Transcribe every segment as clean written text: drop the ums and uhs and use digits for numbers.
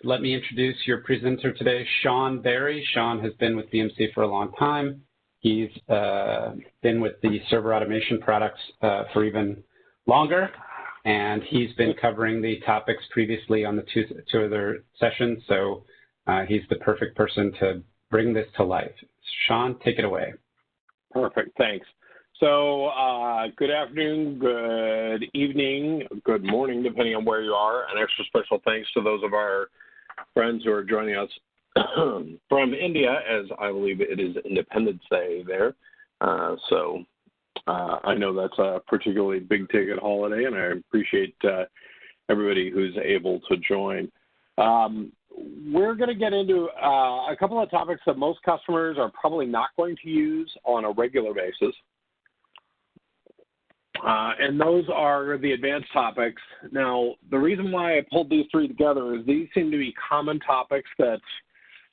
Let me introduce your presenter today, Sean Berry. Sean has been with BMC for a long time. He's been with the server automation products for even longer, and he's been covering the topics previously on the two other sessions, so he's the perfect person to bring this to life. Sean, take it away. Perfect, thanks. So good afternoon, good evening, good morning, depending on where you are. An extra special thanks to those of our friends who are joining us from India, as I believe it is Independence Day there. So I know that's a particularly big ticket holiday, and I appreciate everybody who's able to join. We're going to get into a couple of topics that most customers are probably not going to use on a regular basis. And those are the advanced topics. Now, the reason why I pulled these three together is these seem to be common topics that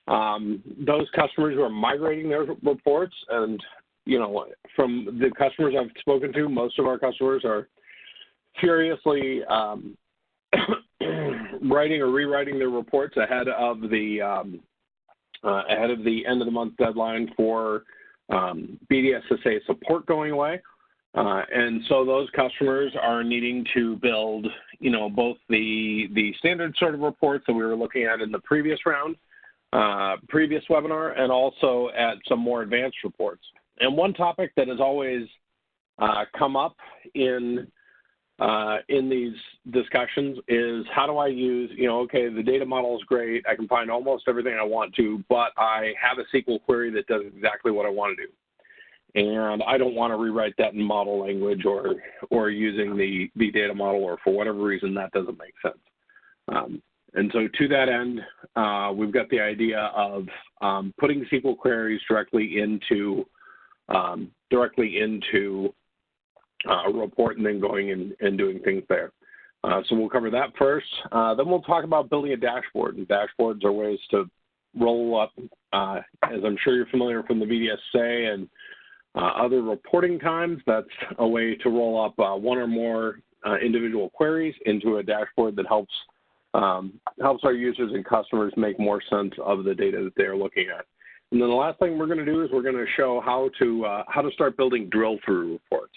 those customers who are migrating their reports, and, you know, from the customers I've spoken to, most of our customers are furiously writing or rewriting their reports ahead of the end of the month deadline for BDSSA support going away. And so those customers are needing to build, you know, both the standard sort of reports that we were looking at in the previous round, previous webinar, and also at some more advanced reports. And one topic that has always come up in these discussions is, how do I use, you know, okay, the data model is great, I can find almost everything I want to, but I have a SQL query that does exactly what I want to do. And I don't want to rewrite that in model language or using the data model, or for whatever reason that doesn't make sense. And so to that end, we've got the idea of putting SQL queries directly into a report and then going and doing things there. So we'll cover that first. Then we'll talk about building a dashboard. And dashboards are ways to roll up, as I'm sure you're familiar from the BDSSA and other reporting times, that's a way to roll up one or more individual queries into a dashboard that helps our users and customers make more sense of the data that they're looking at. And then the last thing we're going to do is we're going to show how to start building drill-through reports.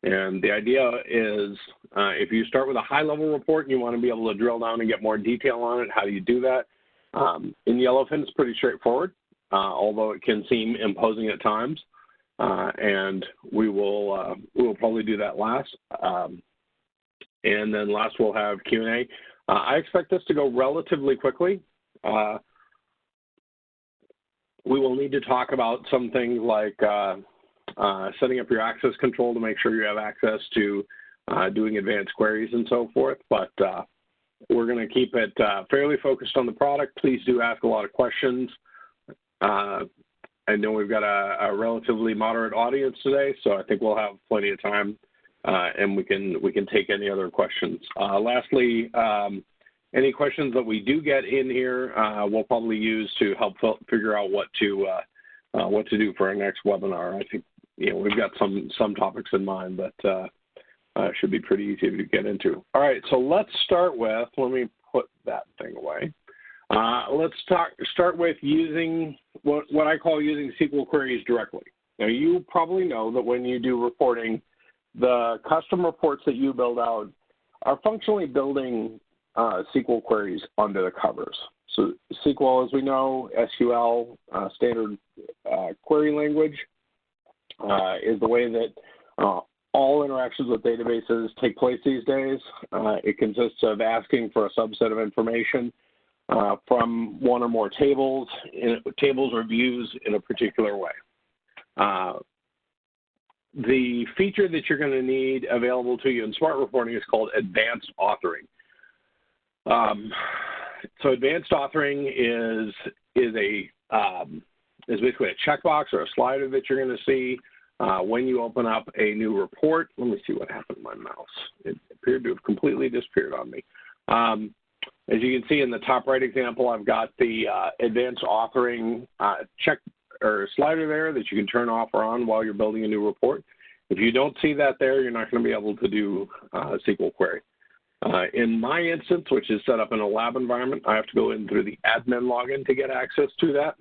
And the idea is, if you start with a high-level report and you want to be able to drill down and get more detail on it, how do you do that? In Yellowfin, it's pretty straightforward, although it can seem imposing at times. And we will probably do that last. And then last we'll have Q&A. I expect this to go relatively quickly. We will need to talk about some things like setting up your access control to make sure you have access to doing advanced queries and so forth. But we're going to keep it fairly focused on the product. Please do ask a lot of questions. I know we've got a relatively moderate audience today, so I think we'll have plenty of time, and we can take any other questions. Lastly, any questions that we do get in here, we'll probably use to help figure out what to do for our next webinar. I think, you know, we've got some topics in mind that should be pretty easy to get into. All right, so let's start with, let me put that thing away. Let's start with using what I call using SQL queries directly. Now, you probably know that when you do reporting, the custom reports that you build out are functionally building SQL queries under the covers. So SQL, as we know, SQL, standard query language, is the way that all interactions with databases take place these days. It consists of asking for a subset of information from one or more tables or views in a particular way. The feature that you're going to need available to you in Smart Reporting is called Advanced Authoring. So Advanced Authoring is basically a checkbox or a slider that you're going to see when you open up a new report. Let me see what happened to my mouse. It appeared to have completely disappeared on me. As you can see in the top right example, I've got the Advanced Authoring check or slider there that you can turn off or on while you're building a new report. If you don't see that there, you're not going to be able to do a SQL query. In my instance, which is set up in a lab environment, I have to go in through the admin login to get access to that.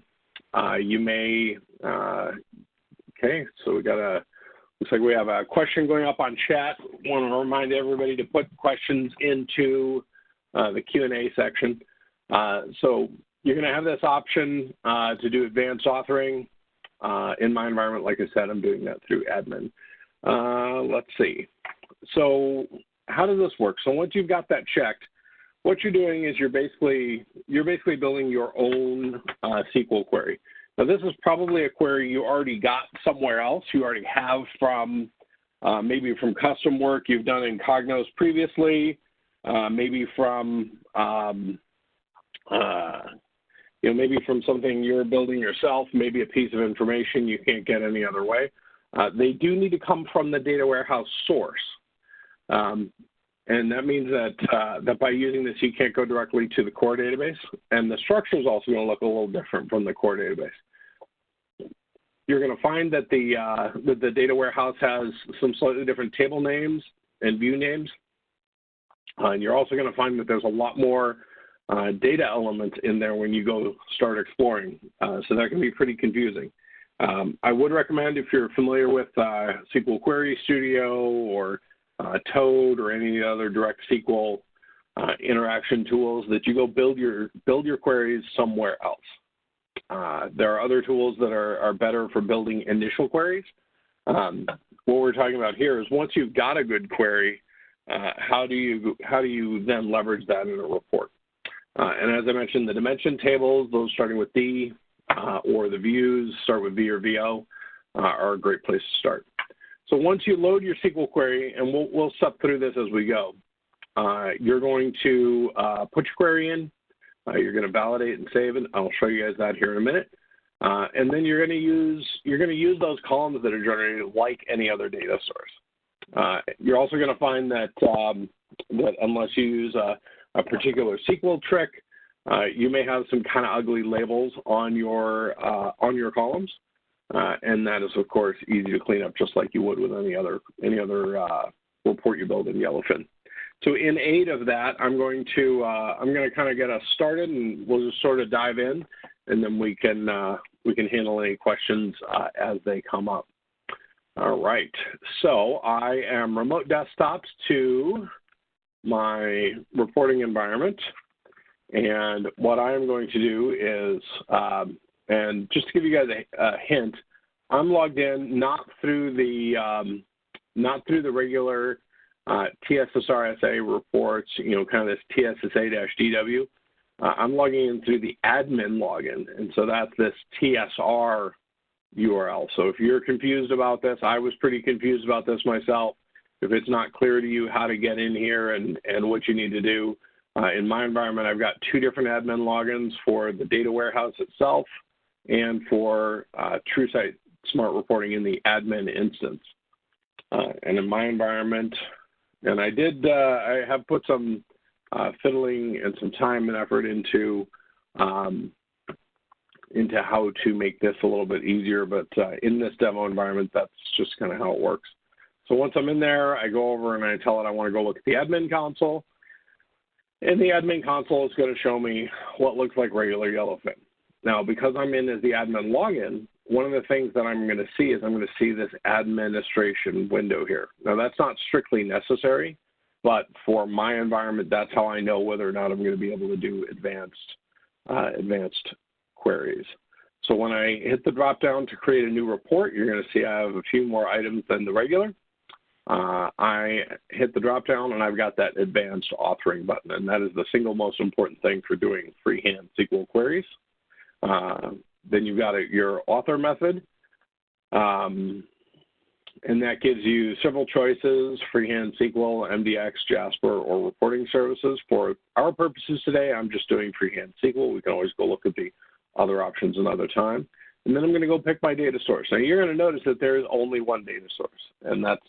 You may, okay, so we got looks like we have a question going up on chat. Want to remind everybody to put questions into the Q&A section. So you're going to have this option to do advanced authoring. In my environment, like I said, I'm doing that through admin. Let's see. So how does this work? So once you've got that checked, what you're doing is you're basically building your own SQL query. Now, this is probably a query you already got somewhere else. You already have from maybe from custom work you've done in Cognos previously, maybe from maybe from something you're building yourself, maybe a piece of information you can't get any other way. They do need to come from the data warehouse source. And that means that by using this, you can't go directly to the core database. And the structure is also going to look a little different from the core database. You're going to find that the data warehouse has some slightly different table names and view names. And you're also going to find that there's a lot more data elements in there when you go start exploring. So that can be pretty confusing. I would recommend, if you're familiar with SQL Query Studio or Toad or any other direct SQL interaction tools, that you go build your queries somewhere else. There are other tools that are better for building initial queries. What we're talking about here is once you've got a good query, how do you then leverage that in a report? And as I mentioned, the dimension tables, those starting with D, or the views, start with V or VO, are a great place to start. So once you load your SQL query, and we'll step through this as we go, you're going to put your query in. You're going to validate and save it. I'll show you guys that here in a minute. And then you're going to use those columns that are generated like any other data source. You're also going to find that that unless you use a particular SQL trick, you may have some kind of ugly labels on your columns, and that is of course easy to clean up, just like you would with any other report you build in Yellowfin. So in aid of that, I'm going to kind of get us started, and we'll just sort of dive in, and then we can handle any questions as they come up. All right. So I am remote desktops to my reporting environment, and what I am going to do is, and just to give you guys a hint, I'm logged in not through the regular TSSRSA reports, kind of this TSSA-DW. I'm logging in through the admin login, and so that's this TSR URL. So if you're confused about this, I was pretty confused about this myself. If it's not clear to you how to get in here and what you need to do, in my environment, I've got two different admin logins for the data warehouse itself and for TrueSight Smart Reporting in the admin instance. And in my environment, and I have put some fiddling and some time and effort into how to make this a little bit easier, but in this demo environment, that's just kind of how it works. So once I'm in there, I go over and I tell it I want to go look at the admin console, and the admin console is going to show me what looks like regular Yellowfin. Now, because I'm in as the admin login, one of the things that I'm going to see is I'm going to see this administration window here. Now, that's not strictly necessary, but for my environment, that's how I know whether or not I'm going to be able to do advanced queries. So when I hit the drop-down to create a new report, you're going to see I have a few more items than the regular. I hit the drop-down, and I've got that advanced authoring button, and that is the single most important thing for doing freehand SQL queries. Then you've got your author method, and that gives you several choices: freehand SQL, MDX, Jasper, or reporting services. For our purposes today, I'm just doing freehand SQL. We can always go look at the other options another time. And then I'm going to go pick my data source. Now, you're going to notice that there is only one data source, and that's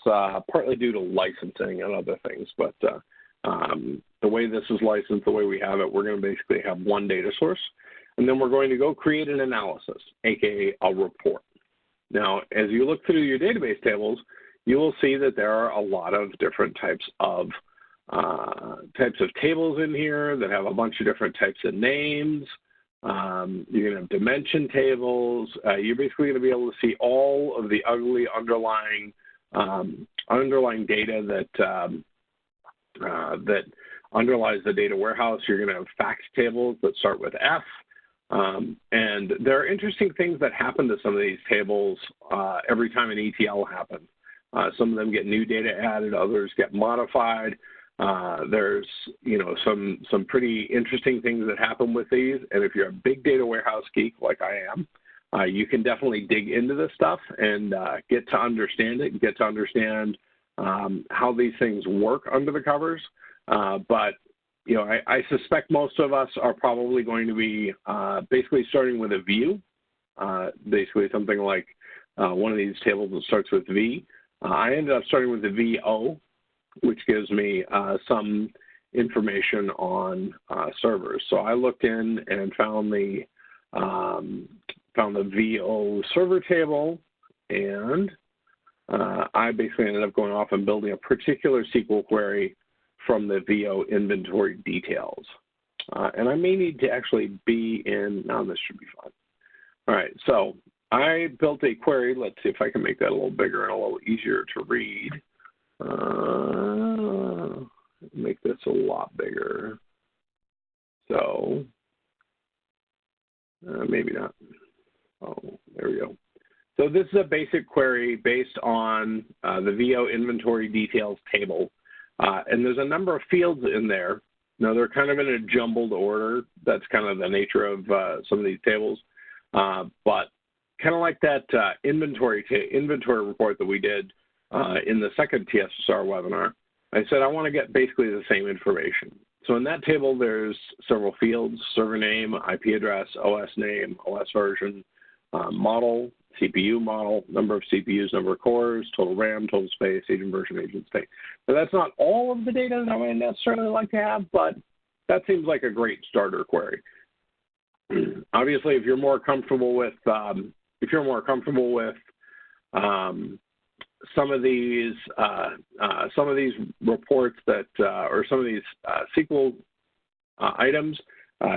partly due to licensing and other things. But the way this is licensed, the way we have it, we're going to basically have one data source. And then we're going to go create an analysis, aka a report. Now, as you look through your database tables, you will see that there are a lot of different types of types of tables in here that have a bunch of different types of names. You're going to have dimension tables. You're basically going to be able to see all of the ugly underlying data that underlies the data warehouse. You're going to have facts tables that start with F. And there are interesting things that happen to some of these tables every time an ETL happens. Some of them get new data added, others get modified. There's, some pretty interesting things that happen with these. And if you're a big data warehouse geek like I am, you can definitely dig into this stuff and get to understand it, get to understand how these things work under the covers. But I suspect most of us are probably going to be basically starting with a view, basically something like one of these tables that starts with V. I ended up starting with the VO, which gives me some information on servers. So I looked in and found the VO server table, and I basically ended up going off and building a particular SQL query from the VO inventory details. And I may need to actually be in, now this should be fine. All right, so I built a query. Let's see if I can make that a little bigger and a little easier to read. Make this a lot bigger. So maybe not. Oh, there we go. So this is a basic query based on the VO inventory details table. And there's a number of fields in there. Now, they're kind of in a jumbled order. That's kind of the nature of some of these tables. But kind of like that inventory report that we did in the second TSSR webinar, I said I want to get basically the same information. So in that table, there's several fields: server name, IP address, OS name, OS version, model, CPU model, number of CPUs, number of cores, total RAM, total space, agent version, agent state. Now, that's not all of the data that I would necessarily like to have, but that seems like a great starter query. Obviously, if you're more comfortable with some of these reports that or some of these SQL items,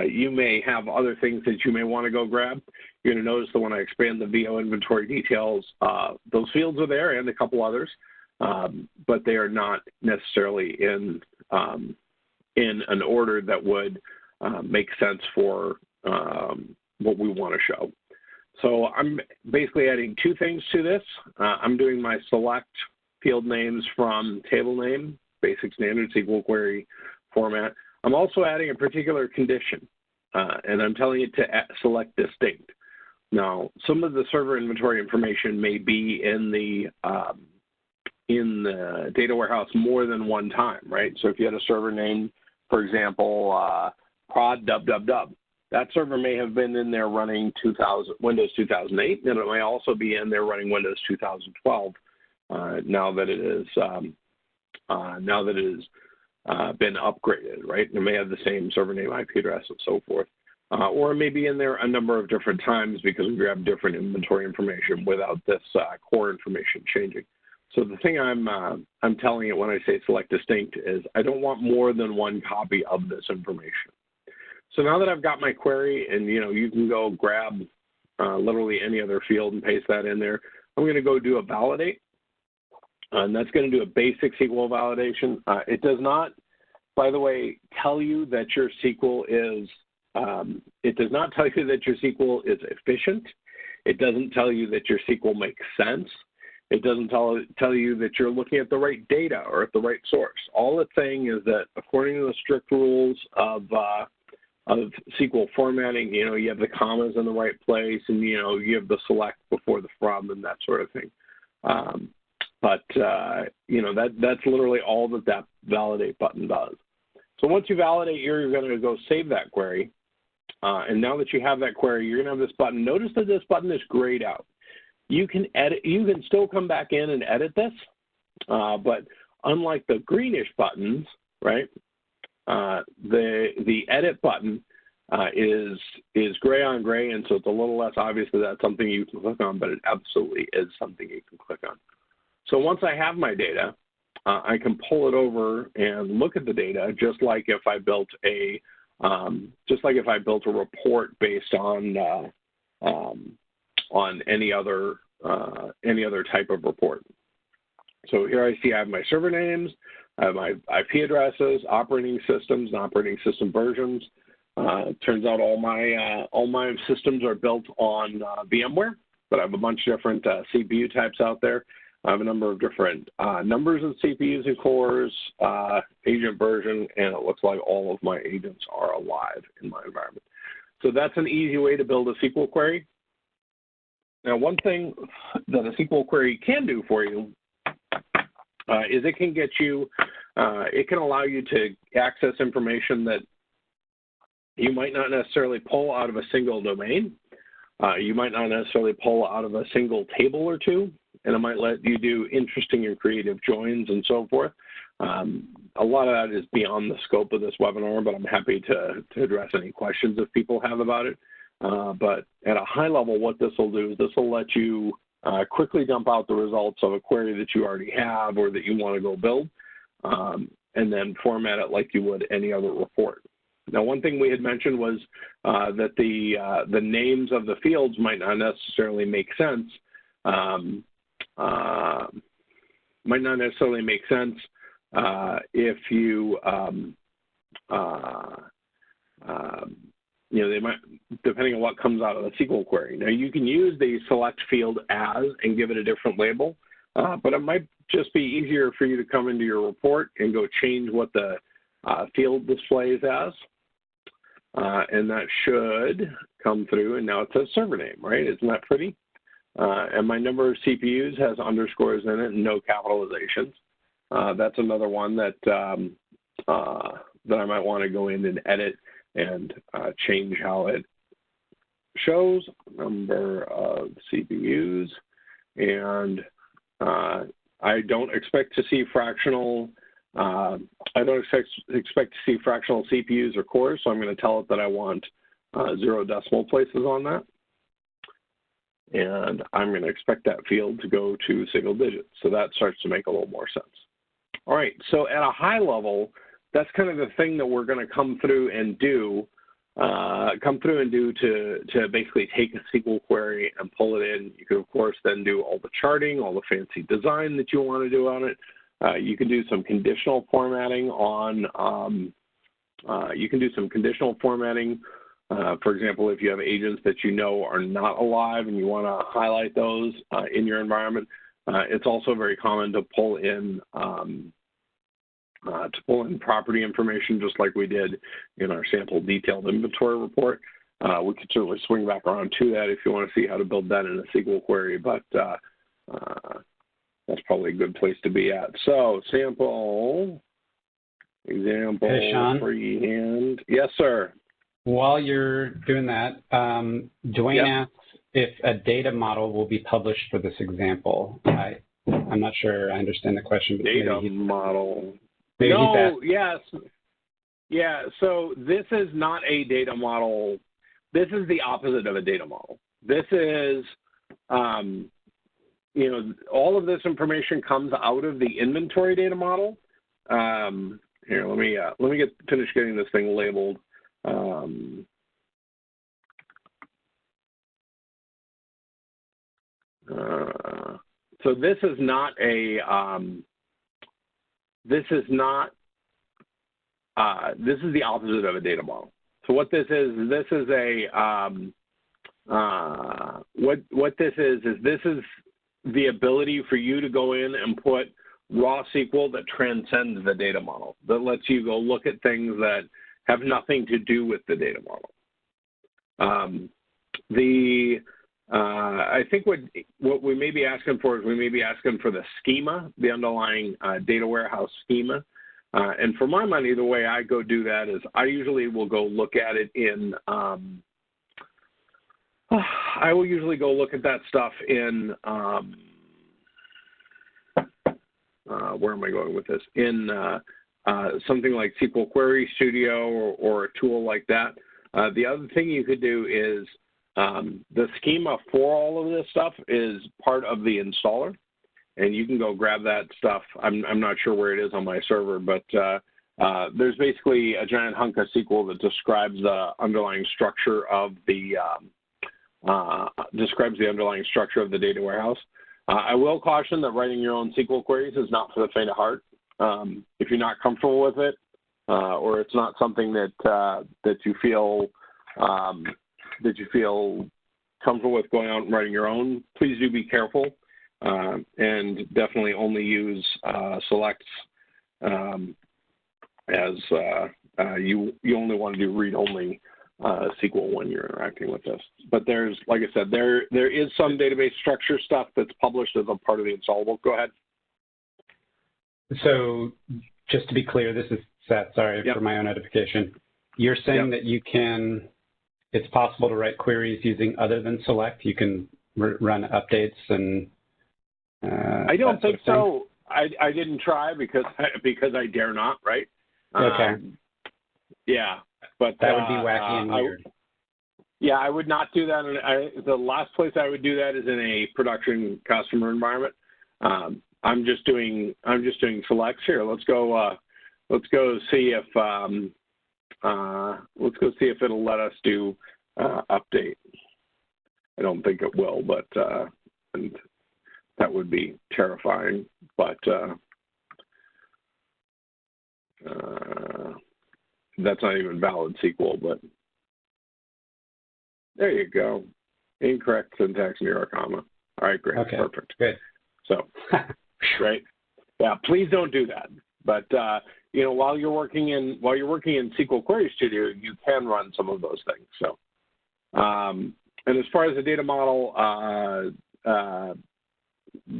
you may have other things that you may want to go grab. You're going to notice that when I expand the VO inventory details, those fields are there and a couple others, but they are not necessarily in an order that would make sense for what we want to show. So I'm basically adding two things to this. I'm doing my select field names from table name, basic standard SQL query format. I'm also adding a particular condition, and I'm telling it to select distinct. Now, some of the server inventory information may be in the data warehouse more than one time, right? So if you had a server name, for example, prod dub, that server may have been in there running Windows 2008, and it may also be in there running Windows 2012. Now that it has been upgraded, right? It may have the same server name, IP address, and so forth. Or it may be in there a number of different times because we grab different inventory information without this core information changing. So the thing I'm telling it when I say select distinct is I don't want more than one copy of this information. So now that I've got my query, and you can go grab literally any other field and paste that in there, I'm going to go do a validate, and that's going to do a basic SQL validation. It does not, by the way, tell you that your SQL is. It does not tell you that your SQL is efficient. It doesn't tell you that your SQL makes sense. It doesn't tell you that you're looking at the right data or at the right source. All it's saying is that according to the strict rules of SQL formatting, you have the commas in the right place, and you have the select before the from and that sort of thing. That's literally all that validate button does. So once you validate, you're going to go save that query. And now that you have that query, you're going to have this button. Notice that this button is grayed out. You can edit. You can still come back in and edit this, but unlike the greenish buttons, right? The edit button is gray on gray, and so it's a little less obvious that that's something you can click on, but it absolutely is something you can click on. So once I have my data, I can pull it over and look at the data, just like if I built a report based on any other type of report. So here I see I have my server names, I have my IP addresses, operating systems, and operating system versions. Turns out all my systems are built on VMware, but I have a bunch of different CPU types out there. I have a number of different numbers of CPUs and cores, agent version, and it looks like all of my agents are alive in my environment. So that's an easy way to build a SQL query. Now, one thing that a SQL query can do for you is it can allow you to access information that you might not necessarily pull out of a single domain. You might not necessarily pull out of a single table or two, and it might let you do interesting and creative joins and so forth. A lot of that is beyond the scope of this webinar, but I'm happy to address any questions if people have about it. But at a high level, what this will do is this will let you quickly dump out the results of a query that you already have or that you want to go build, and then format it like you would any other report. Now, one thing we had mentioned was that the names of the fields might not necessarily make sense. If you they might, depending on what comes out of the SQL query. Now, you can use the select field as and give it a different label, but it might just be easier for you to come into your report and go change what the field displays as. And that should come through, and now it says server name, right? Isn't that pretty? And my number of CPUs has underscores in it and no capitalizations. That's another one that that I might want to go in and edit and change how it shows number of CPUs. And I don't expect to see fractional. I don't expect to see fractional CPUs or cores, so I'm going to tell it that I want 0 decimal places on that. And I'm going to expect that field to go to single digits. So that starts to make a little more sense. All right, so at a high level, that's kind of the thing that we're going to come through and do to basically take a SQL query and pull it in. You can, of course, then do all the charting, all the fancy design that you want to do on it. You can do some conditional formatting on, for example, if you have agents that you know are not alive and you want to highlight those in your environment. It's also very common to pull in property information, just like we did in our sample detailed inventory report. We could certainly swing back around to that if you want to see how to build that in a SQL query, but that's probably a good place to be at. So, sample, example, hey, Sean. Freehand. Yes, sir. While you're doing that, Dwayne asks if a data model will be published for this example. I'm not sure I understand the question. But data model. No, yes. Yeah, so this is not a data model. This is the opposite of a data model. This is, all of this information comes out of the inventory data model. Here, let me finish getting this thing labeled. So this is not a this is the opposite of a data model. So what this is a what this is the ability for you to go in and put raw SQL that transcends the data model, that lets you go look at things that have nothing to do with the data model. I think what we may be asking for is we may be asking for the schema, the underlying data warehouse schema. And for my money, the way I go do that is I usually will go look at it in, I will usually go look at that stuff in, where am I going with this? In something like SQL Query Studio or a tool like that. The other thing you could do is the schema for all of this stuff is part of the installer. and you can go grab that stuff. I'm not sure where it is on my server, but there's basically a giant hunk of SQL that describes the underlying structure of the data warehouse. I will caution that writing your own SQL queries is not for the faint of heart. If you're not comfortable with it, or it's not something that you feel comfortable with going out and writing your own, please do be careful, and definitely only use selects as you only want to do read-only SQL when you're interacting with this. But there's, like I said, there is some database structure stuff that's published as a part of the installable. Go ahead. So just to be clear, this is Seth, sorry for my own edification. You're saying that you can, it's possible to write queries using other than select? You can run updates and I don't think so. I didn't try because I dare not, right? Okay. Yeah, but that would be wacky and weird. Yeah, I would not do that. The last place I would do that is in a production customer environment. I'm just doing selects here. Let's go see if it'll let us do update. I don't think it will, but and that would be terrifying. But that's not even valid SQL. But there you go. Incorrect syntax near a comma. All right, great, okay, perfect. Good. So, right, yeah. Please don't do that. But while you're working in SQL Query Studio, you can run some of those things. So, and as far as the data model,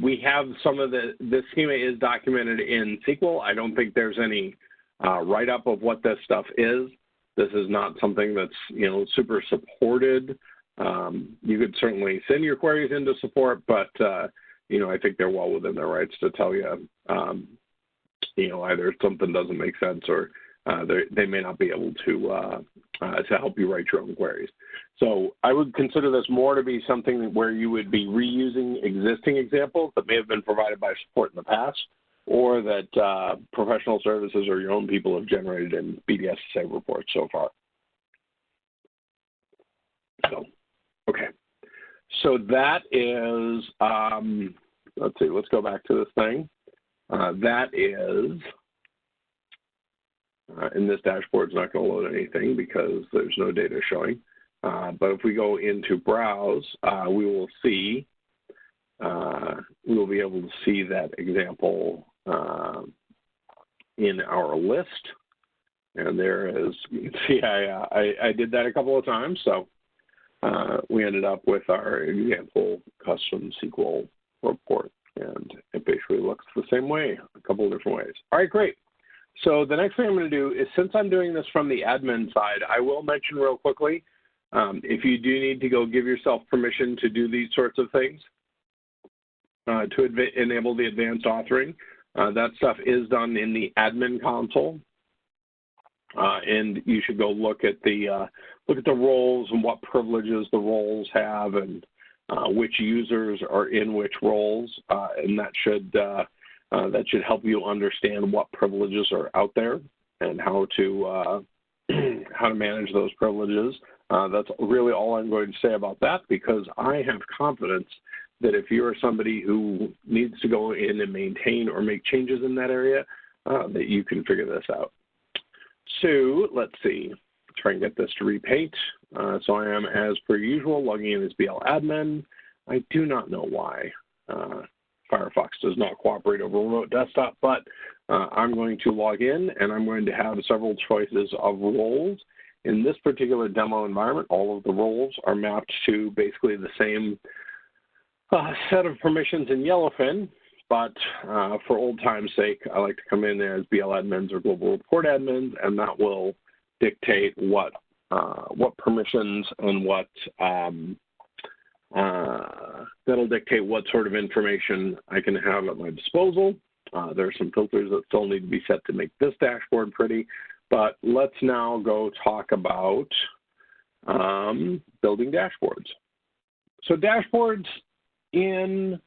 we have some of the schema is documented in SQL. I don't think there's any write-up of what this stuff is. This is not something that's super supported. You could certainly send your queries into support, but I think they're well within their rights to tell you, either something doesn't make sense or they may not be able to help you write your own queries. So I would consider this more to be something where you would be reusing existing examples that may have been provided by support in the past, or that professional services or your own people have generated in BDSSA reports so far. So, okay. So that is, let's see, let's go back to this thing. That is, and this dashboard's not going to load anything because there's no data showing. But if we go into Browse, we will see, we will be able to see that example in our list. And there is, you can see I did that a couple of times. So we ended up with our example custom SQL report. And it basically looks the same way, a couple of different ways. All right, great. So the next thing I'm going to do is, since I'm doing this from the admin side, I will mention real quickly, if you do need to go give yourself permission to do these sorts of things, to enable the advanced authoring, that stuff is done in the admin console. And you should go look at the roles and what privileges the roles have, and which users are in which roles, and that should help you understand what privileges are out there and how to manage those privileges. That's really all I'm going to say about that, because I have confidence that if you're somebody who needs to go in and maintain or make changes in that area, that you can figure this out. So let's see, try and get this to repaint. So I am, as per usual, logging in as BL admin. I do not know why Firefox does not cooperate over remote desktop, but I'm going to log in, and I'm going to have several choices of roles. In this particular demo environment, all of the roles are mapped to basically the same set of permissions in Yellowfin, but for old time's sake, I like to come in as BL admins or global report admins, and that will dictate what permissions and that'll dictate what sort of information I can have at my disposal. There are some filters that still need to be set to make this dashboard pretty, but let's now go talk about building dashboards. So dashboards in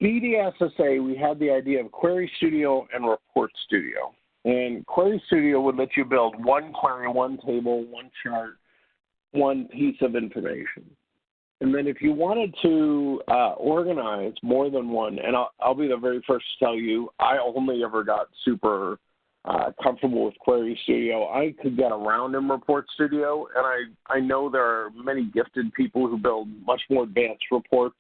BDSSA, we had the idea of Query Studio and Report Studio. And Query Studio would let you build one query, one table, one chart, one piece of information. And then if you wanted to organize more than one, and I'll be the very first to tell you, I only ever got super comfortable with Query Studio. I could get around in Report Studio, and I know there are many gifted people who build much more advanced reports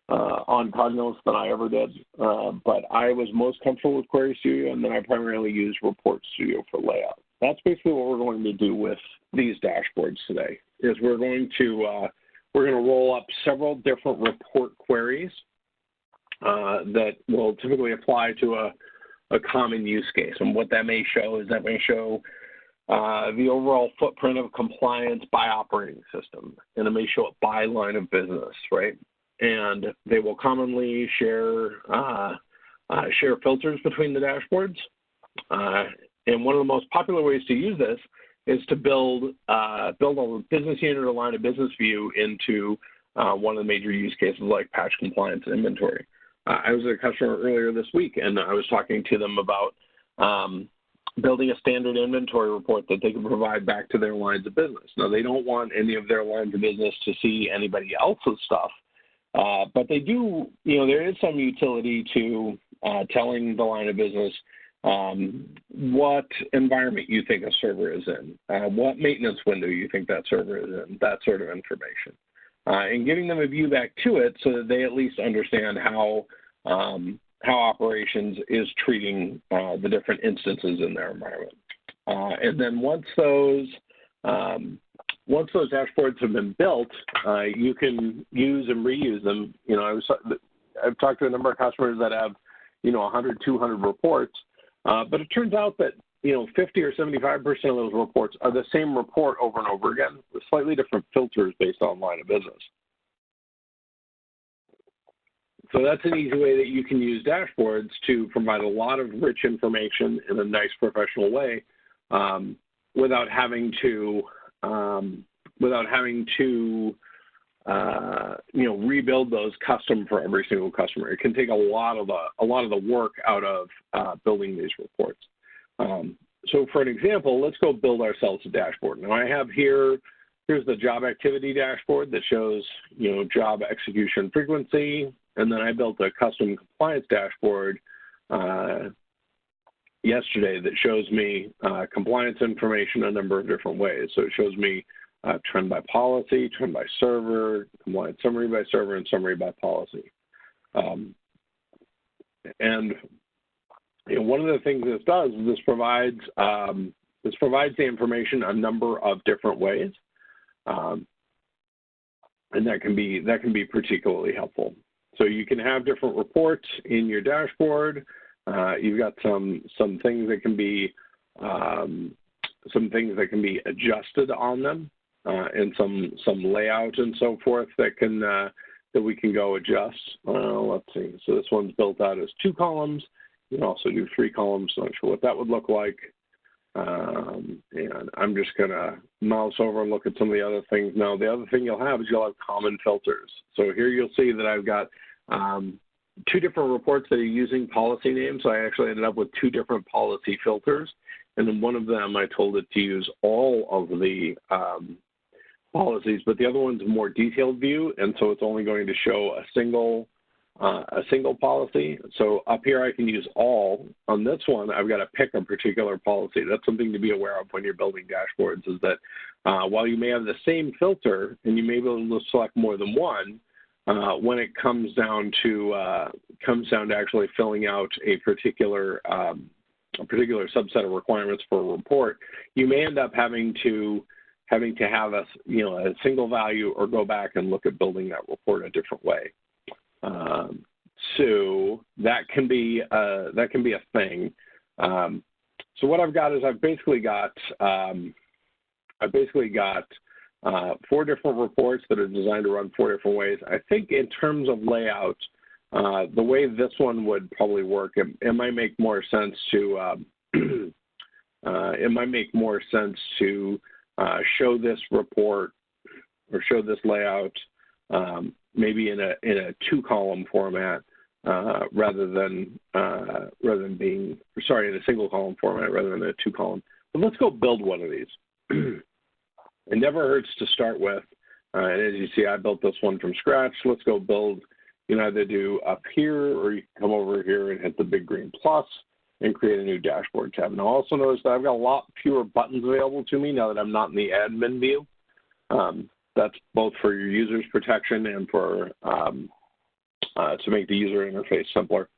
on Cognos than I ever did. But I was most comfortable with Query Studio, and then I primarily use Report Studio for layout. That's basically what we're going to do with these dashboards today, is we're going to roll up several different report queries that will typically apply to a common use case. And what that may show is that may show the overall footprint of compliance by operating system, and it may show it by line of business, right? And they will commonly share filters between the dashboards. And one of the most popular ways to use this is to build a business unit or line of business view into one of the major use cases like patch compliance and inventory. I was at a customer earlier this week, and I was talking to them about building a standard inventory report that they can provide back to their lines of business. Now, they don't want any of their lines of business to see anybody else's stuff, but they do, there is some utility to telling the line of business what environment you think a server is in, what maintenance window you think that server is in, that sort of information. And giving them a view back to it so that they at least understand how operations is treating the different instances in their environment. And then once those dashboards have been built, you can use and reuse them. I've talked to a number of customers that have 100, 200 reports, but it turns out that 50 or 75% of those reports are the same report over and over again with slightly different filters based on line of business. So that's an easy way that you can use dashboards to provide a lot of rich information in a nice professional way without having to rebuild those custom for every single customer. It can take a lot of the work out of building these reports. So for an example, let's go build ourselves a dashboard. Now I have here's the job activity dashboard that shows, job execution frequency. And then I built a custom compliance dashboard yesterday that shows me compliance information a number of different ways. So it shows me trend by policy, trend by server, compliance summary by server, and summary by policy. One of the things this does is this provides the information a number of different ways, and that can be particularly helpful. So you can have different reports in your dashboard. You've got some things that can be adjusted on them, and some layout and so forth that we can go adjust. Let's see. So this one's built out as 2 columns. You can also do 3 columns. Not sure what that would look like. And I'm just going to mouse over and look at some of the other things. Now, the other thing you'll have is you'll have common filters. So here you'll see that I've got 2 different reports that are using policy names. So I actually ended up with 2 different policy filters. And then one of them, I told it to use all of the policies, but the other one's a more detailed view. And so it's only going to show a single policy. So up here, I can use all. On this one, I've got to pick a particular policy. That's something to be aware of when you're building dashboards, is that while you may have the same filter and you may be able to select more than one, when it comes down to actually filling out a particular subset of requirements for a report, you may end up having to have a single value or go back and look at building that report a different way. So that can be a thing. So what I've got is I've basically got 4 different reports that are designed to run 4 different ways. I think in terms of layout, the way this one would probably work, it might make more sense to show this report or show this layout maybe in a 2-column format rather than being, sorry, in a single column format rather than a two column. But let's go build one of these. It never hurts to start with. And as you see, I built this one from scratch. Let's go build. You can either do up here, or you can come over here and hit the big green plus and create a new dashboard tab. Now, also notice that I've got a lot fewer buttons available to me now that I'm not in the admin view. That's both for your user's protection and for to make the user interface simpler.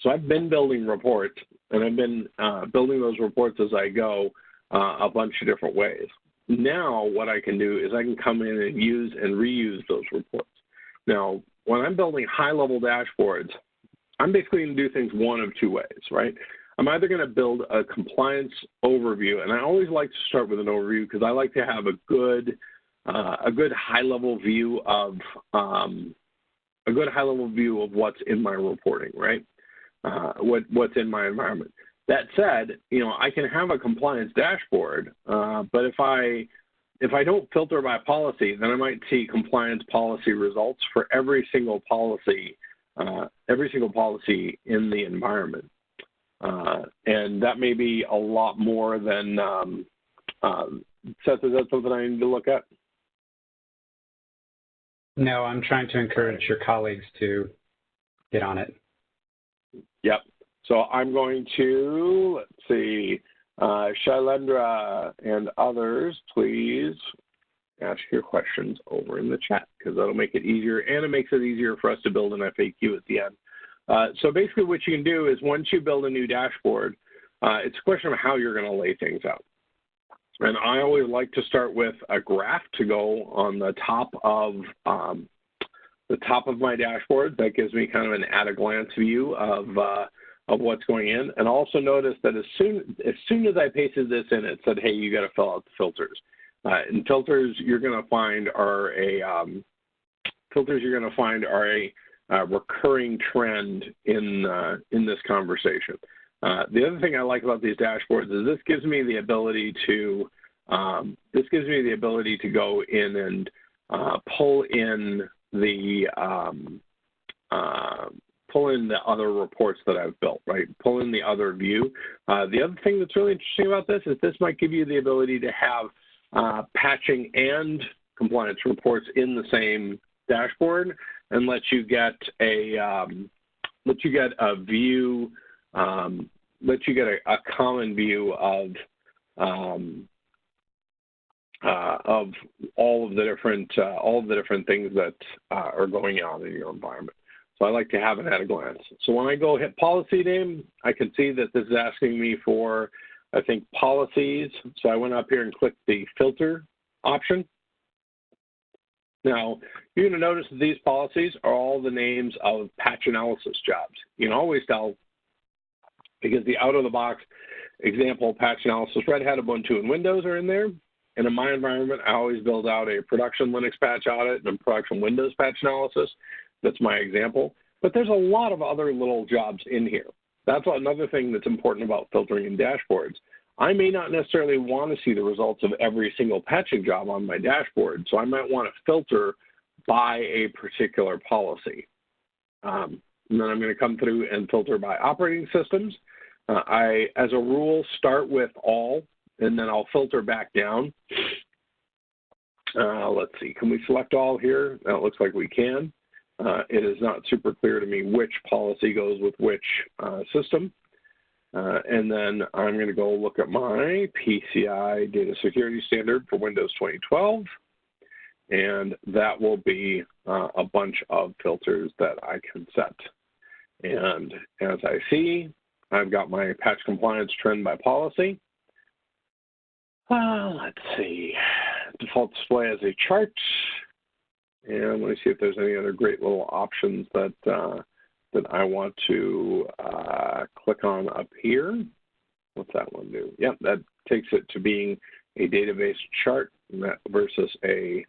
So I've been building reports, and I've been building those reports as I go a bunch of different ways. Now what I can do is I can come in and use and reuse those reports. Now, when I'm building high-level dashboards, I'm basically going to do things one of two ways, right? I'm either going to build a compliance overview, and I always like to start with an overview because I like to have a good high-level view of what's in my reporting, right? What's in my environment. That said, you know, I can have a compliance dashboard, but if I don't filter by policy, then I might see compliance policy results for every single policy in the environment, and that may be a lot more than. Seth, is that something I need to look at? No, I'm trying to encourage your colleagues to get on it. Yep. So I'm going to, let's see, Shailendra and others, please ask your questions over in the chat because that'll make it easier, and it makes it easier for us to build an FAQ at the end. So basically what you can do is once you build a new dashboard, it's a question of how you're going to lay things out. And I always like to start with a graph to go on the top of my dashboard. That gives me kind of an at-a-glance view of what's going in. And also notice that as soon as I pasted this in, it said, hey, you got to fill out the filters. And filters you're going to find are a recurring trend in this conversation. The other thing I like about these dashboards is this gives me the ability to go in and pull in the other reports that I've built, right? Pull in the other view. The other thing that's really interesting about this is this might give you the ability to have patching and compliance reports in the same dashboard, and let you get a view, let you get a common view of all of the different things that are going on in your environment. So I like to have it at a glance. So when I go hit policy name, I can see that this is asking me for, I think, policies. So I went up here and clicked the filter option. Now, you're going to notice that these policies are all the names of patch analysis jobs. You can always tell because the out-of-the-box example patch analysis, Red Hat, Ubuntu, and Windows are in there. And in my environment, I always build out a production Linux patch audit and a production Windows patch analysis. That's my example. But there's a lot of other little jobs in here. That's another thing that's important about filtering in dashboards. I may not necessarily want to see the results of every single patching job on my dashboard, so I might want to filter by a particular policy. And then I'm going to come through and filter by operating systems. I, as a rule, start with all, and then I'll filter back down. Let's see, can we select all here? It looks like we can. It is not super clear to me which policy goes with which system. And then I'm going to go look at my PCI data security standard for Windows 2012. And that will be a bunch of filters that I can set. And as I see, I've got my patch compliance trend by policy. Let's see, default display as a chart. And let me see if there's any other great little options that that I want to click on up here. What's that one do? Yep, that takes it to being a database chart versus being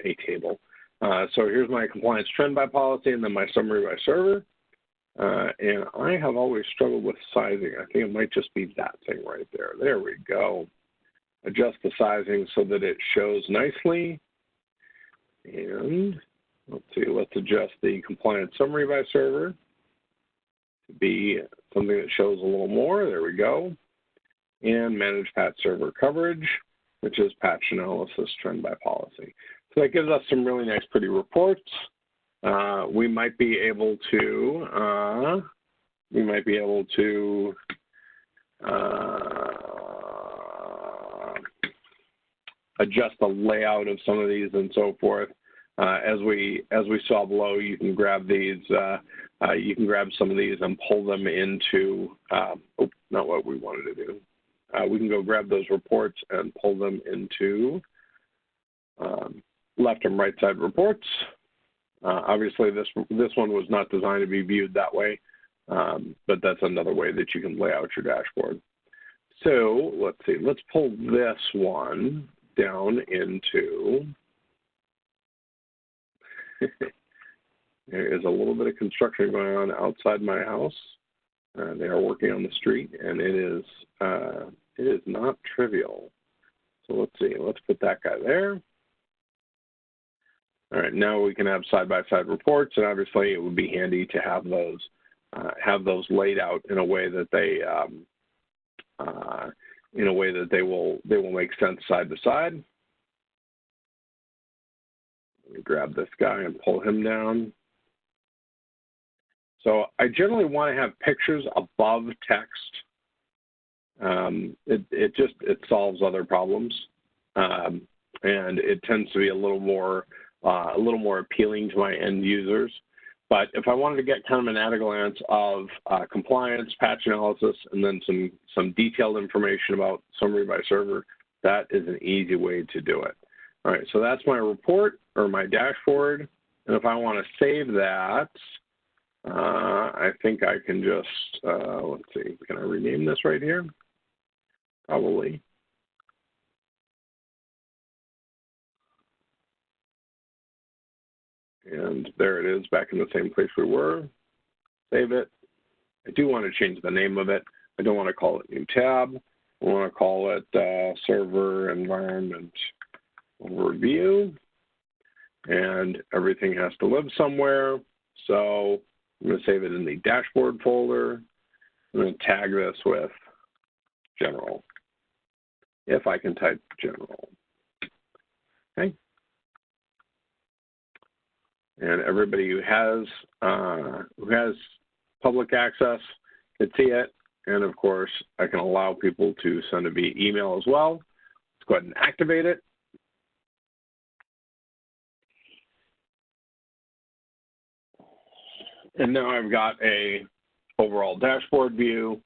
a table. So here's my compliance trend by policy and then my summary by server. And I have always struggled with sizing. I think it might just be that thing right there. There we go. Adjust the sizing so that it shows nicely. And let's see, let's adjust the compliance summary by server to be something that shows a little more. There we go. And manage patch server coverage, which is patch analysis trend by policy. So that gives us some really nice, pretty reports. We might be able to adjust the layout of some of these and so forth. As we saw below, you can grab these. You can grab some of these and pull them into. Not what we wanted to do. We can go grab those reports and pull them into left and right side reports. Obviously, this one was not designed to be viewed that way, but that's another way that you can lay out your dashboard. So let's see. Let's pull this one down into. There is a little bit of construction going on outside my house. They are working on the street, and it is not trivial. So let's see. Let's put that guy there. All right. Now we can have side-by-side reports, and obviously it would be handy to have those laid out in a way that they will make sense side to side. Let me grab this guy and pull him down. So I generally want to have pictures above text. It solves other problems, and it tends to be a little more appealing to my end users. But if I wanted to get kind of an at-a-glance of compliance, patch analysis, and then some detailed information about summary by server, that is an easy way to do it. All right, so that's my report or my dashboard. And if I want to save that, I think I can just, let's see, can I rename this right here? Probably. And there it is, back in the same place we were. Save it. I do want to change the name of it. I don't want to call it new tab. I want to call it server environment overview. And everything has to live somewhere. So I'm going to save it in the dashboard folder. I'm going to tag this with general, if I can type general. Okay. And everybody who has public access can see it. And of course, I can allow people to send it via email as well. Let's go ahead and activate it. And now I've got a overall dashboard view,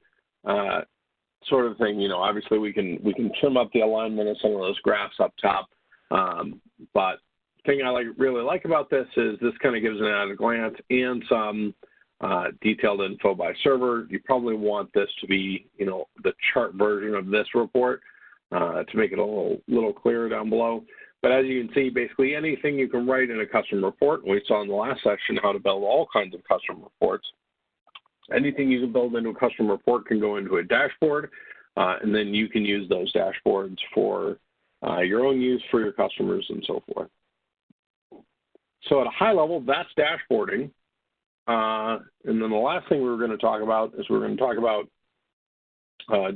sort of thing. You know, obviously we can trim up the alignment of some of those graphs up top. But the thing I really like about this is this kind of gives an at a glance and some detailed info by server. You probably want this to be, you know, the chart version of this report to make it a little clearer down below. But as you can see, basically anything you can write in a custom report, and we saw in the last section how to build all kinds of custom reports. Anything you can build into a custom report can go into a dashboard, and then you can use those dashboards for your own use for your customers and so forth. So at a high level, that's dashboarding. And then the last thing we're going to talk about is we're going to talk about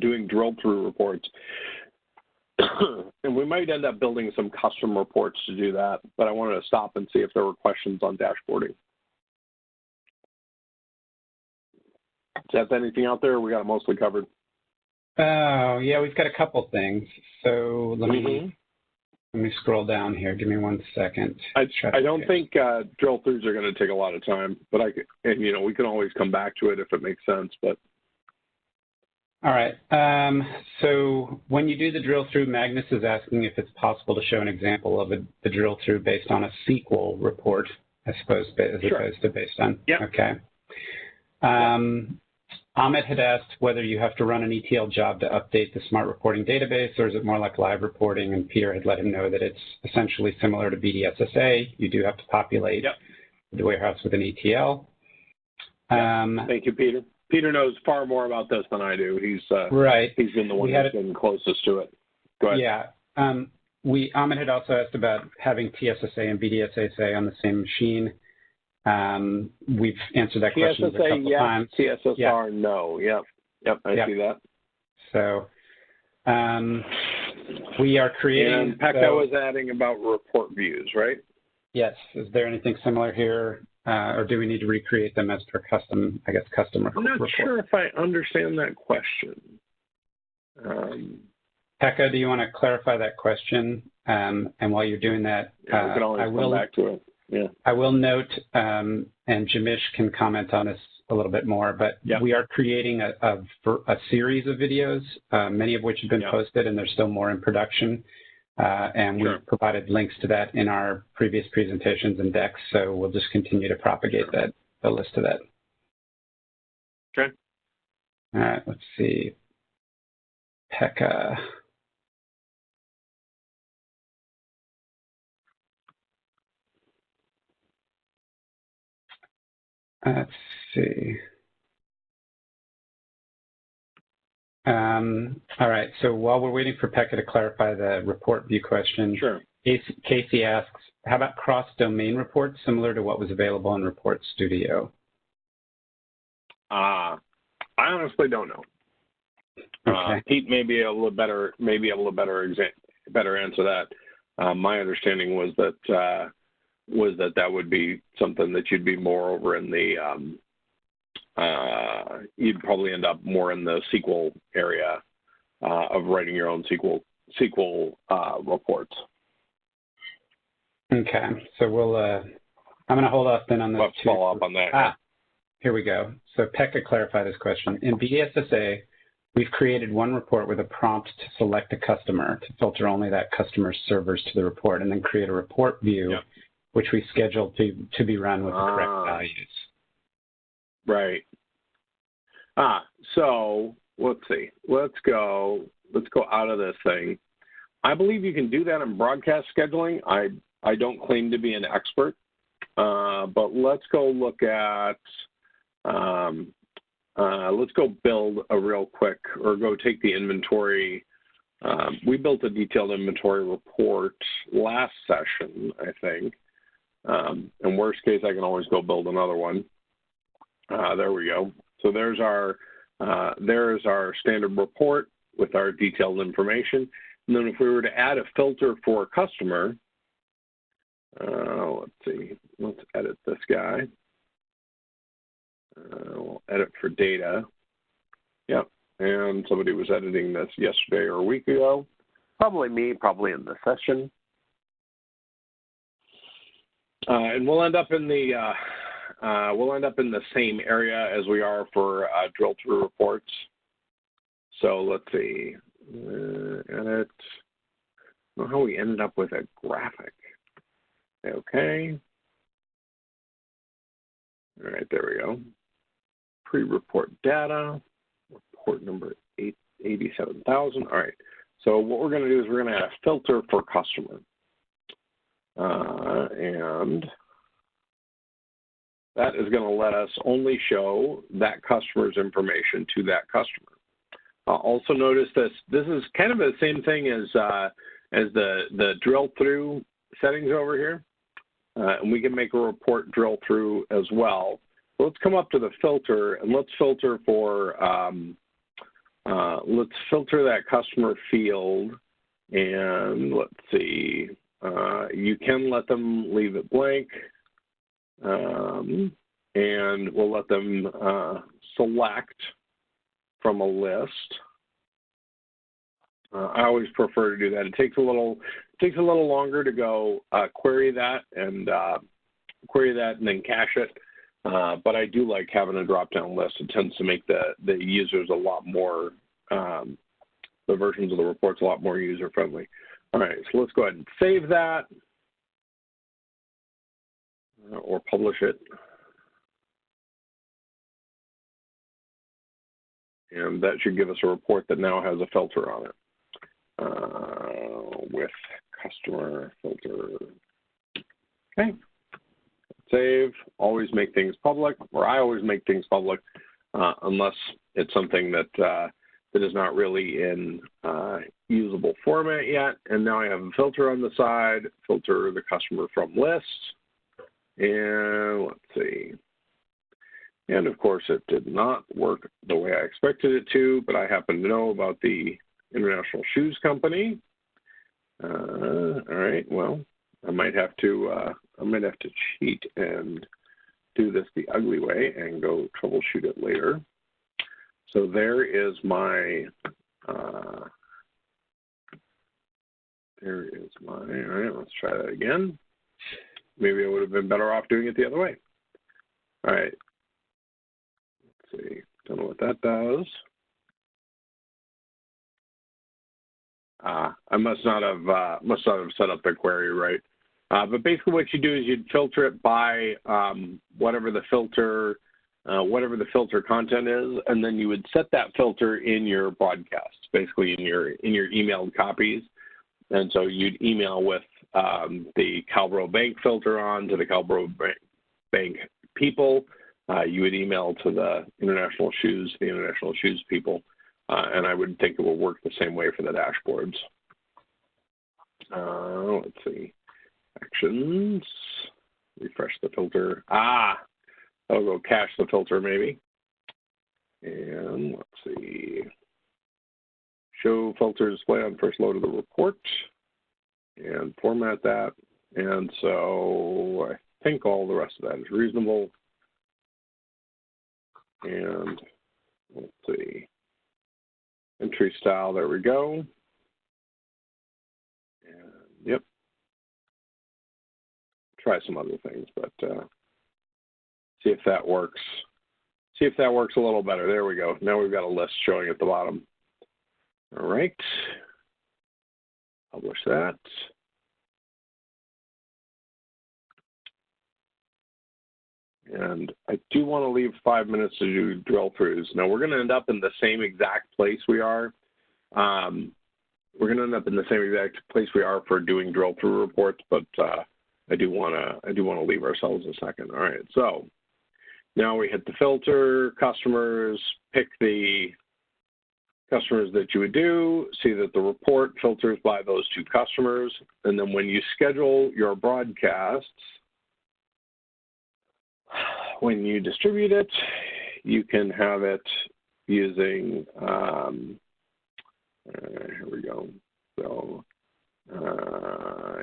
doing drill-through reports. And we might end up building some custom reports to do that, but I wanted to stop and see if there were questions on dashboarding. Seth, anything out there? We got it mostly covered. Oh, yeah, we've got a couple things. So let me scroll down here. Give me 1 second. I don't think drill-throughs are going to take a lot of time, but you know, we can always come back to it if it makes sense. But all right. So when you do the drill through, Magnus is asking if it's possible to show an example of the drill through based on a SQL report, I suppose, as opposed to based on. Yep. Okay. Ahmed had asked whether you have to run an ETL job to update the Smart Reporting database, or is it more like live reporting? And Peter had let him know that it's essentially similar to BDSSA. You do have to populate the warehouse with an ETL. Thank you, Peter. Peter knows far more about this than I do. He's right. He's been the one that's been closest to it. Go ahead. Yeah. Ahmed had also asked about having TSSA and BDSSA on the same machine. We've answered that question a couple times. TSSR, no. Yep, I see that. So we are creating. And Pekka was adding about report views, right? Yes. Is there anything similar here, or do we need to recreate them as per custom? I guess custom report. I'm not sure if I understand that question. Pekka, do you want to clarify that question? And while you're doing that, we can always come back to it. Yeah. I will note, and Jamish can comment on this a little bit more, but we are creating a series of videos, many of which have been posted, and there's still more in production. And we've provided links to that in our previous presentations and decks, so we'll just continue to propagate the list of that. Okay. All right, let's see. Pekka. Let's see. All right, so while we're waiting for Pekka to clarify the report view question, Casey asks, how about cross-domain reports similar to what was available in Report Studio? I honestly don't know. Okay. Pete may be able to better answer that. My understanding was that that would be something that you'd be more over in the you'd probably end up more in the SQL area of writing your own SQL reports. Okay, so we'll I'm going to hold off then on the follow up on that. Here we go. So Pekka clarified this question. In BDSSA, we've created one report with a prompt to select a customer to filter only that customer's servers to the report, and then create a report view, which we schedule to be run with the correct values. Right. So let's see. Let's go out of this thing. I believe you can do that in broadcast scheduling. I don't claim to be an expert, but let's go look at. Let's go build a real quick, or go take the inventory. We built a detailed inventory report last session, I think. In worst case, I can always go build another one. There we go. So there's our standard report with our detailed information. And then if we were to add a filter for a customer, let's see, let's edit this guy. We'll edit for data. Yep. And somebody was editing this yesterday or a week ago. Probably me, probably in the session. And we'll end up in the same area as we are for drill through reports. So let's see. Edit. I don't know how we ended up with a graphic. Okay. All right, there we go. Pre-report data, report number 87,000. All right. So what we're going to do is we're going to add a filter for customer. And that is going to let us only show that customer's information to that customer. Also notice this is kind of the same thing as the drill through settings over here. And we can make a report drill through as well. So let's come up to the filter and let's filter for let's filter that customer field, and let's see. You can let them leave it blank, and we'll let them select from a list. I always prefer to do that. It takes a little longer to go query that and then cache it. But I do like having a drop-down list. It tends to make the users a lot more, the versions of the reports a lot more user-friendly. All right, so let's go ahead and save that or publish it. And that should give us a report that now has a filter on it. With customer filter. Okay. Save. Always make things public, or I always make things public, unless it's something that is not really in usable format. format yet, and now I have a filter on the side, filter the customer from list, and let's see. And of course, it did not work the way I expected it to, but I happen to know about the International Shoes Company. All right, well, I might have to cheat and do this the ugly way and go troubleshoot it later. So there is my, all right, let's try that again. Maybe I would have been better off doing it the other way. All right, let's see, don't know what that does. I must not have set up the query right. But basically what you do is you'd filter it by whatever the filter content is, and then you would set that filter in your broadcast, basically in your emailed copies. And so you'd email with the Calbro Bank filter on to the Calbro Bank people. You would email to the International Shoes people. And I would think it will work the same way for the dashboards. Let's see. Actions. Refresh the filter. I'll go cache the filter maybe. And let's see. Show filter display on first load of the report. And format that. And so I think all the rest of that is reasonable. And let's see. Entry style, there we go. And, yep. Try some other things, but see if that works. See if that works a little better. There we go. Now we've got a list showing at the bottom. All right. Publish that. And I do want to leave 5 minutes to do drill throughs. Now we're going to end up in the same exact place we are. We're going to end up in the same exact place we are for doing drill through reports, but I do want to leave ourselves a second. All right. So now we hit the filter, customers, pick the customers that you would do, see that the report filters by those two customers, and then when you schedule your broadcasts, when you distribute it, you can have it using, here we go. So,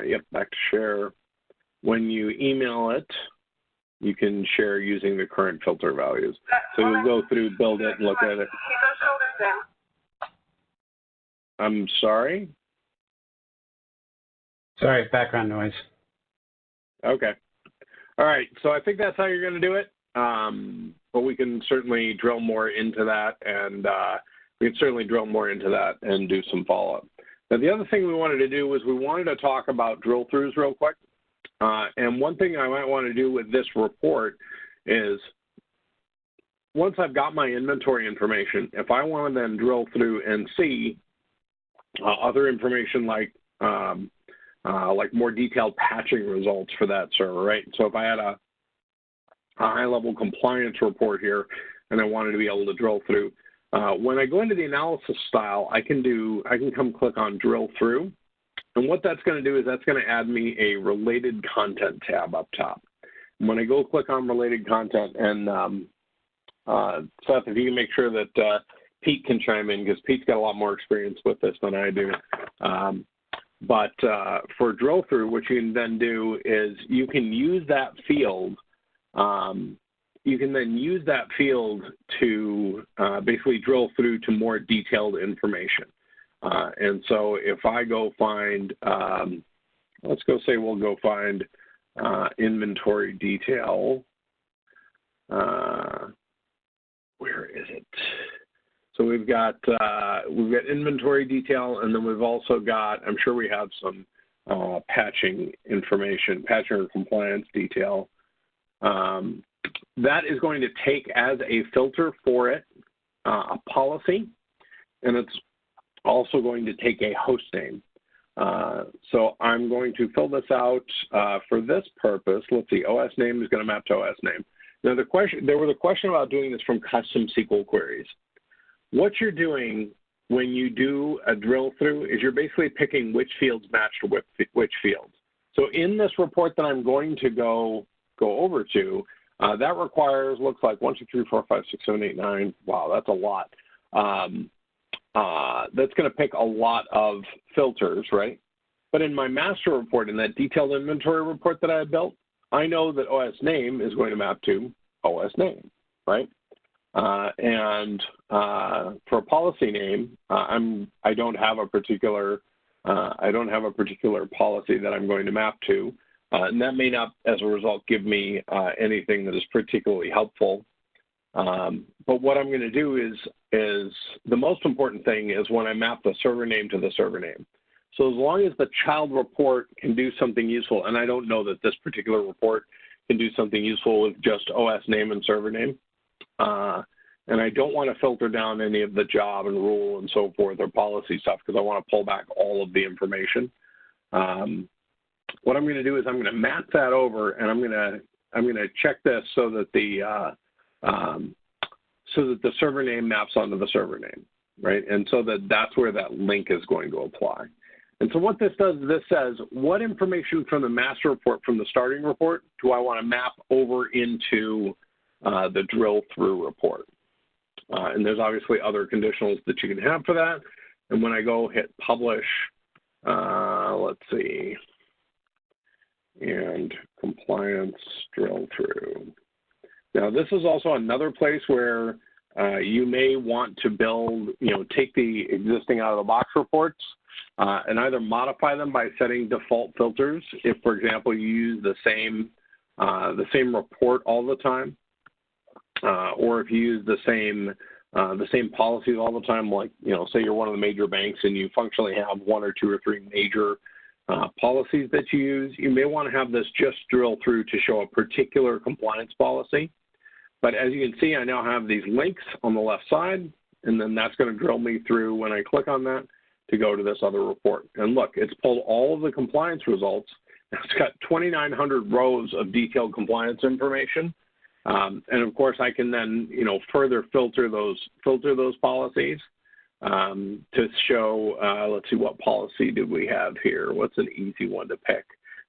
yep, back to share. When you email it, you can share using the current filter values. So you'll go through, build it, and look at it. I'm sorry? Sorry, background noise. Okay. All right, so I think that's how you're going to do it, but we can certainly drill more into that, and do some follow-up. Now, the other thing we wanted to do was we wanted to talk about drill throughs real quick, and one thing I might want to do with this report is once I've got my inventory information, if I want to then drill through and see other information like more detailed patching results for that server, right? So if I had a high-level compliance report here and I wanted to be able to drill through, when I go into the analysis style, I can come click on drill through. And what that's going to do is that's going to add me a related content tab up top. And when I go click on related content, and Seth, if you can make sure that Pete can chime in, because Pete's got a lot more experience with this than I do. But for drill through, what you can then do is you can use that field. You can then use that field to basically drill through to more detailed information. And so if I go find, let's go say we'll go find inventory detail. Where is it? So we've got inventory detail, and then we've also got, I'm sure we have some patching information, patching or compliance detail. That is going to take as a filter for it a policy, and it's also going to take a host name. So I'm going to fill this out for this purpose. Let's see, OS name is going to map to OS name. Now there was a question about doing this from custom SQL queries. What you're doing when you do a drill through is you're basically picking which fields match to which fields. So in this report that I'm going to go over to, that requires, looks like 1, 2, 3, 4, 5, 6, 7, 8, 9. Wow, that's a lot. That's going to pick a lot of filters, right? But in my master report, in that detailed inventory report that I have built, I know that OS name is going to map to OS name, right? And for a policy name, I don't have a particular policy that I'm going to map to, and that may not, as a result, give me anything that is particularly helpful. But what I'm going to do is the most important thing is when I map the server name to the server name. So as long as the child report can do something useful, and I don't know that this particular report can do something useful with just OS name and server name, and I don't want to filter down any of the job and rule and so forth or policy stuff because I want to pull back all of the information. What I'm going to do is I'm going to map that over, and I'm going to check this so that the server name maps onto the server name, right? And so that's where that link is going to apply. And so what this does is this says, what information from the master report, from the starting report, do I want to map over into the drill through report? And there's obviously other conditionals that you can have for that. And when I go hit publish, let's see, and compliance drill through. Now, this is also another place where you may want to build, take the existing out-of-the-box reports and either modify them by setting default filters. If, for example, you use the same report all the time, or if you use the same policies all the time, like, say you're one of the major banks and you functionally have 1 or 2 or 3 major policies that you use, you may want to have this just drill through to show a particular compliance policy. But as you can see, I now have these links on the left side, and then that's going to drill me through when I click on that to go to this other report. And look, it's pulled all of the compliance results. It's got 2,900 rows of detailed compliance information. And of course, I can then, further filter those policies to show, let's see, what policy do we have here? What's an easy one to pick?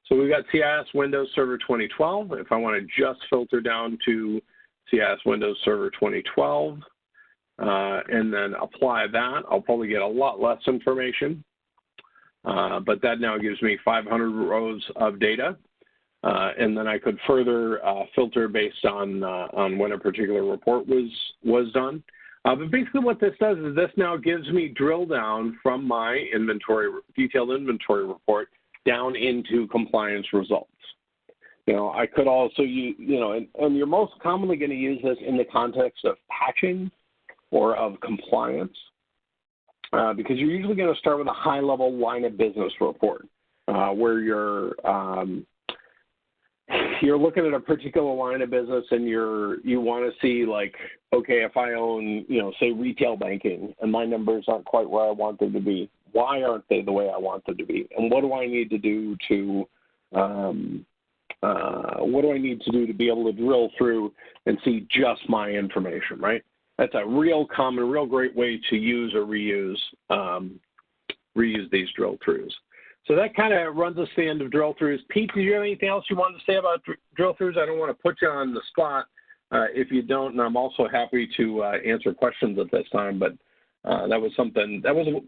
So we've got CIS Windows Server 2012. If I want to just filter down to CIS Windows Server 2012 and then apply that, I'll probably get a lot less information. But that now gives me 500 rows of data. And then I could further filter based on when a particular report was done. But basically what this does is this now gives me drill down from my detailed inventory report down into compliance results. I could also use, and you're most commonly going to use this in the context of patching or of compliance because you're usually going to start with a high-level line of business report where you're looking at a particular line of business and you want to see, like, okay, if I own, say retail banking and my numbers aren't quite where I want them to be, why aren't they the way I want them to be? And what do I need to do to be able to drill through and see just my information, right? That's a real great way to use or reuse these drill throughs. So that kind of runs us to the end of drill throughs. Pete, do you have anything else you wanted to say about drill throughs? I don't want to put you on the spot if you don't, and I'm also happy to answer questions at this time, but that was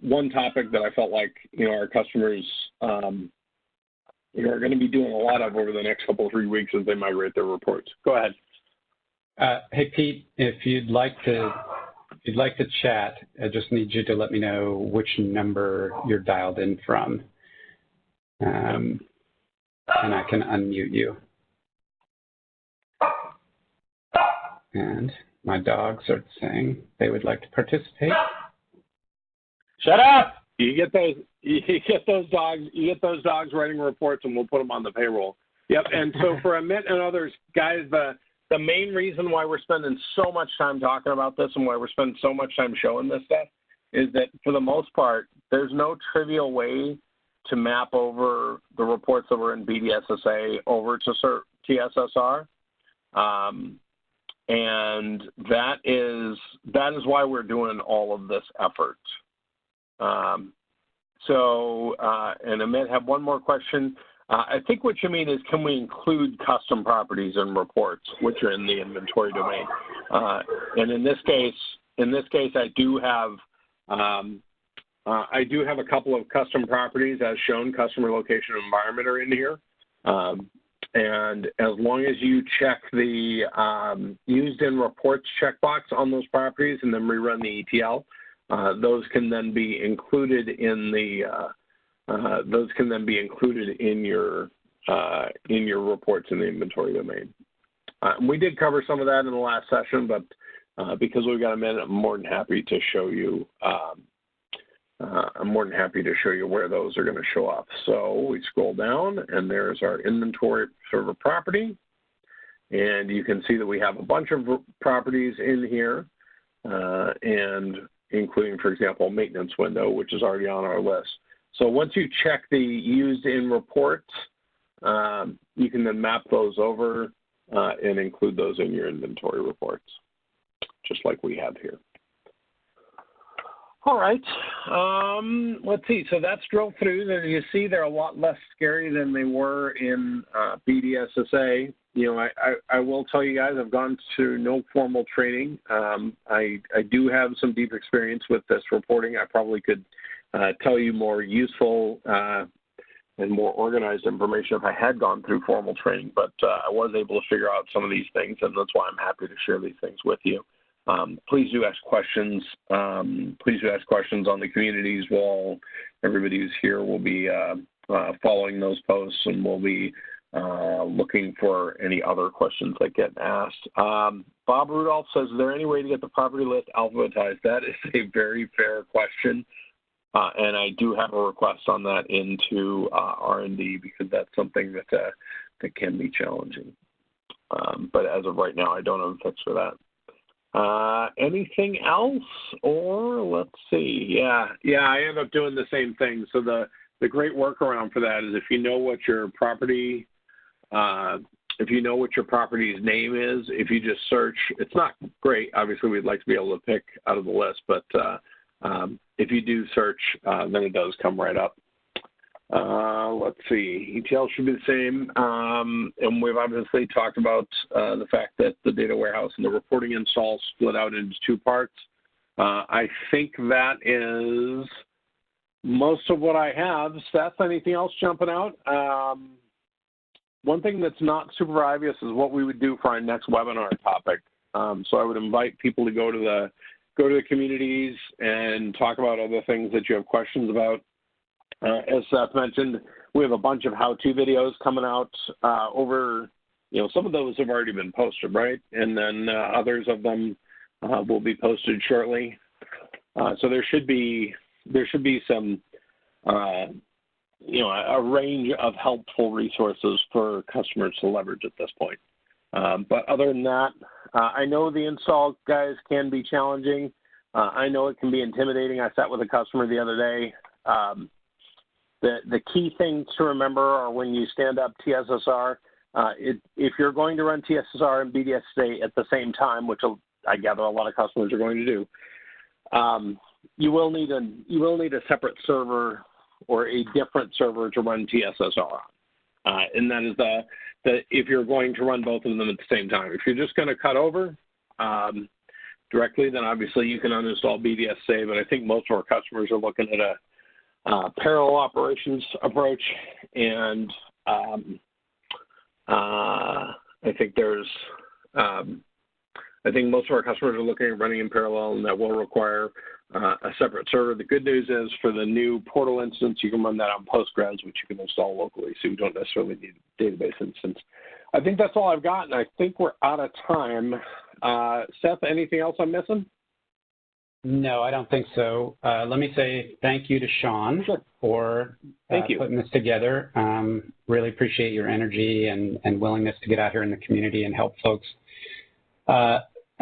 one topic that I felt like, our customers are going to be doing a lot of over the next couple of 3 weeks as they migrate their reports. Go ahead. Hey, Pete, if you'd like to chat, I just need you to let me know which number you're dialed in from. And I can unmute you. And my dogs are saying they would like to participate. Shut up! You get those dogs writing reports, and we'll put them on the payroll. Yep. And so for Amit and others, guys, the main reason why we're spending so much time talking about this and why we're spending so much time showing this stuff is that for the most part, there's no trivial way to map over the reports that were in BDSSA over to TSSR. And that is why we're doing all of this effort. And Amit had one more question. I think what you mean is, can we include custom properties in reports, which are in the inventory domain? And in this case, I do have a couple of custom properties as shown. Customer, location, and environment are in here. And as long as you check the used in reports checkbox on those properties and then rerun the ETL, those can then be included in your reports in the inventory domain. We did cover some of that in the last session, but because we've got a minute, I'm more than happy to show you. Where those are going to show up. So we scroll down, and there's our inventory server property, and you can see that we have a bunch of properties in here, and including, for example, maintenance window, which is already on our list. So once you check the used in reports, you can then map those over and include those in your inventory reports, just like we have here. All right, let's see. So that's drilled through. As you see, they're a lot less scary than they were in BDSSA. You know, I will tell you guys, I've gone to no formal training. I do have some deep experience with this reporting. I probably could tell you more useful and more organized information if I had gone through formal training, but I was able to figure out some of these things, and that's why I'm happy to share these things with you. Please do ask questions. Please do ask questions on the communities wall. Everybody who's here will be following those posts, and we'll be looking for any other questions that get asked. Bob Rudolph says, is there any way to get the property list alphabetized? That is a very fair question, and I do have a request on that into R&D because that's something that can be challenging. But as of right now, I don't have a fix for that. Anything else? Or let's see. Yeah, I end up doing the same thing. So the great workaround for that is if you know what your property's name is, if you just search, it's not great. Obviously, we'd like to be able to pick out of the list, but if you do search, then it does come right up. Let's see, ETL should be the same. And we've obviously talked about the fact that the data warehouse and the reporting install split out into two parts. I think that is most of what I have. Seth, anything else jumping out? One thing that's not super obvious is what we would do for our next webinar topic. So I would invite people to go to the communities and talk about other things that you have questions about. As Seth mentioned, we have a bunch of how-to videos coming out over, some of those have already been posted, right? And then others of them will be posted shortly. So there should be some, a range of helpful resources for customers to leverage at this point. But other than that, I know the install, guys, can be challenging. I know it can be intimidating. I sat with a customer the other day. The key things to remember are when you stand up TSSR, if you're going to run TSSR and BDSSA at the same time, which I gather a lot of customers are going to do, you will need a separate server or a different server to run TSSR on. And that is if you're going to run both of them at the same time. If you're just going to cut over directly, then obviously you can uninstall BDSSA, but I think most of our customers are looking at a parallel operations approach, and I think most of our customers are looking at running in parallel, and that will require a separate server. The good news is for the new portal instance, you can run that on Postgres, which you can install locally, so you don't necessarily need a database instance. I think that's all I've got, and I think we're out of time. Seth, anything else I'm missing? No, I don't think so. Let me say thank you to Sean for putting this together. Really appreciate your energy and willingness to get out here in the community and help folks.